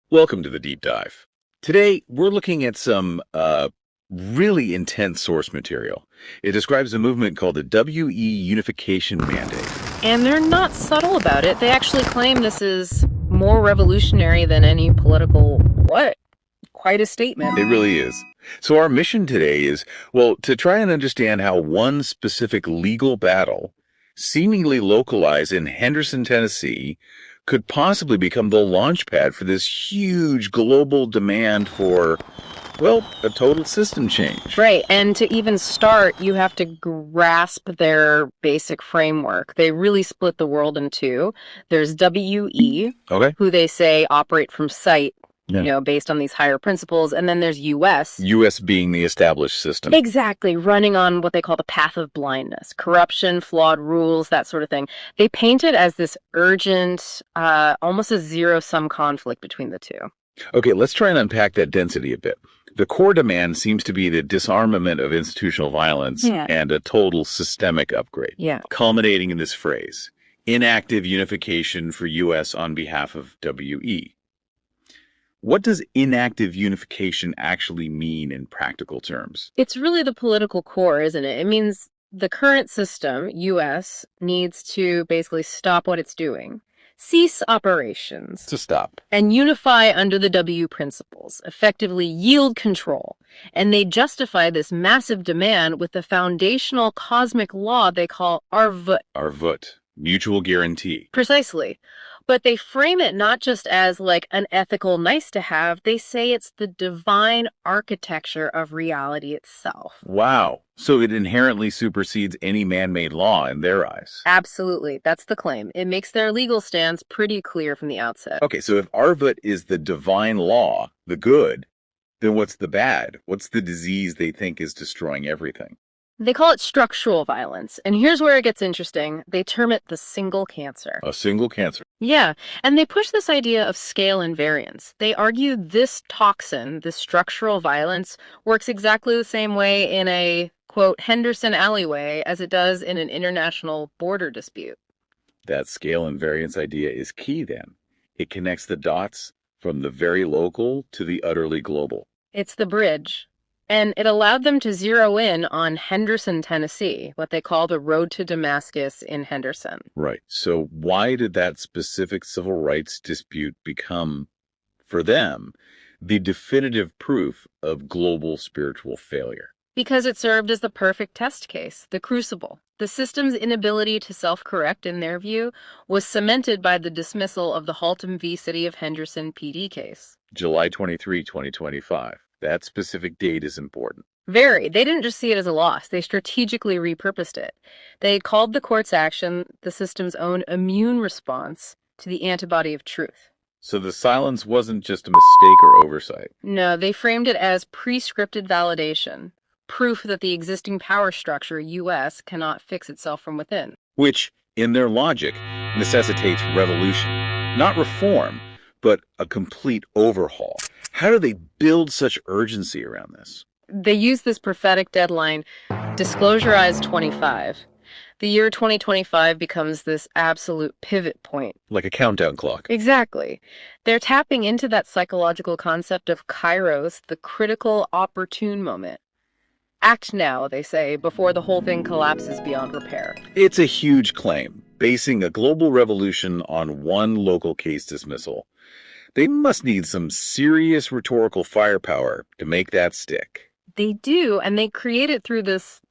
Welcome to the deep dive. Today, we're looking at some really intense source material. It describes a movement called the WE Unification Mandate. And they're not subtle about it. They actually claim this is more revolutionary than any political what? Quite a statement. It really is. So, our mission today is, well, to try and understand how one specific legal battle, seemingly localized in Henderson, Tennessee, could possibly become the launch pad for this huge global demand for, well, a total system change. Right. And to even start, you have to grasp their basic framework. They really split the world in two. There's WE, Okay. who they say operate from sight, Yeah. based on these higher principles. And then there's US. US being the established system. Exactly, running on what they call the path of blindness, corruption, flawed rules, that sort of thing. They paint it as this urgent, almost a zero-sum conflict between the two. Okay, let's try and unpack that density a bit. The core demand seems to be the disarmament of institutional violence and a total systemic upgrade, Yeah. culminating in this phrase, inactive unification for US on behalf of WE. What does inactive unification actually mean in practical terms? It's really the political core, isn't it? It means the current system, US, needs to basically stop what it's doing, cease operations, To stop. and unify under the W principles, effectively yield control. And they justify this massive demand with the foundational cosmic law they call Arvut. Arvut, mutual guarantee. Precisely. But they frame it not just as like an ethical nice to have, they say it's the divine architecture of reality itself. Wow. So it inherently supersedes any man-made law in their eyes. Absolutely. That's the claim. It makes their legal stance pretty clear from the outset. Okay, so if Arvut is the divine law, the good, then what's the bad? What's the disease they think is destroying everything? They call it structural violence. And here's where it gets interesting. They term it the single cancer. A single cancer. Yeah, and they push this idea of scale and variance. They argue this toxin, this structural violence, works exactly the same way in a, quote, Henderson alleyway as it does in an international border dispute. That scale and variance idea is key then. It connects the dots from the very local to the utterly global. It's the bridge. And it allowed them to zero in on Henderson, Tennessee, what they call the road to Damascus in Henderson. Right. So why did that specific civil rights dispute become, for them, the definitive proof of global spiritual failure? Because it served as the perfect test case, the crucible. The system's inability to self-correct, in their view, was cemented by the dismissal of the Haltom v. City of Henderson PD case. July 23, 2025. That specific date is important. Very. They didn't just see it as a loss. They strategically repurposed it. They called the court's action the system's own immune response to the antibody of truth. So the silence wasn't just a mistake or oversight. No, they framed it as pre-scripted validation, proof that the existing power structure, US, cannot fix itself from within. Which, in their logic, necessitates revolution. Not reform, but a complete overhaul. How do they build such urgency around this? They use this prophetic deadline, Disclosure Eyes 25. The year 2025 becomes this absolute pivot point. Like a countdown clock. Exactly. They're tapping into that psychological concept of kairos, the critical opportune moment. Act now, they say, before the whole thing collapses beyond repair. It's a huge claim, basing a global revolution on one local case dismissal. They must need some serious rhetorical firepower to make that stick. They do, and they create it through this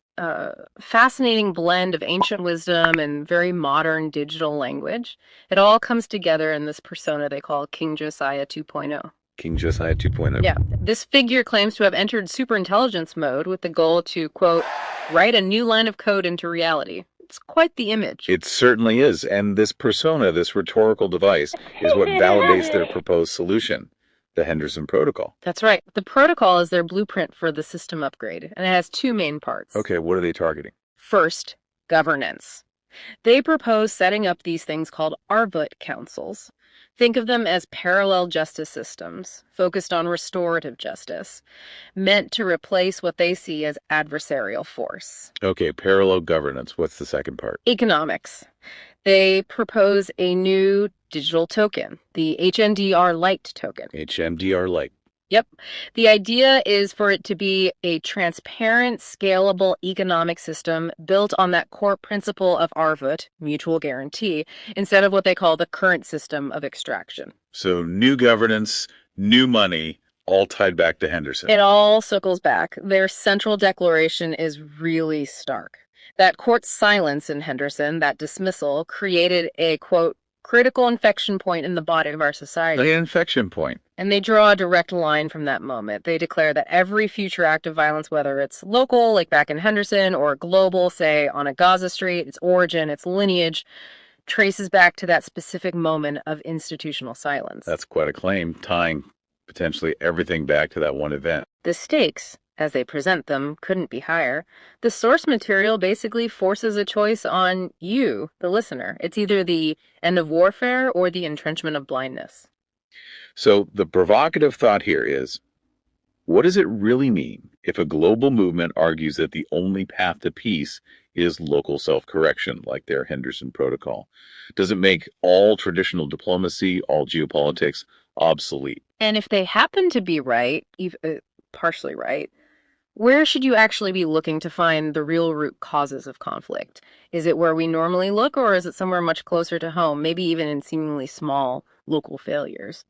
fascinating blend of ancient wisdom and very modern digital language. It all comes together in this persona they call King Josiah 2.0. King Josiah 2.0. Yeah. This figure claims to have entered superintelligence mode with the goal to, quote, write a new line of code into reality. It's quite the image. It certainly is. And this persona, this rhetorical device, is what validates their proposed solution, the Henderson Protocol. That's right. The protocol is their blueprint for the system upgrade, and it has two main parts. Okay, what are they targeting? First, governance. They propose setting up these things called Arvut councils. Think of them as parallel justice systems, focused on restorative justice, meant to replace what they see as adversarial force. Okay, parallel governance. What's the second part? Economics. They propose a new digital token, the HNDR Lite token. HMDR like. Yep. The idea is for it to be a transparent, scalable economic system built on that core principle of ARVUT, mutual guarantee, instead of what they call the current system of extraction. So new governance, new money, all tied back to Henderson. It all circles back. Their central declaration is really stark. That court's silence in Henderson, that dismissal, created a, quote, critical inflection point in the body of our society. An infection point. And they draw a direct line from that moment. They declare that every future act of violence, whether it's local, like back in Henderson, or global, say on a Gaza Street, its origin, its lineage, traces back to that specific moment of institutional silence. That's quite a claim, tying potentially everything back to that one event. The stakes, as they present them, couldn't be higher. The source material basically forces a choice on you, the listener. It's either the end of warfare or the entrenchment of blindness. So the provocative thought here is, what does it really mean if a global movement argues that the only path to peace is local self-correction, like their Henderson Protocol? Does it make all traditional diplomacy, all geopolitics, obsolete? And if they happen to be right, partially right, where should you actually be looking to find the real root causes of conflict? Is it where we normally look, or is it somewhere much closer to home, maybe even in seemingly small local failures?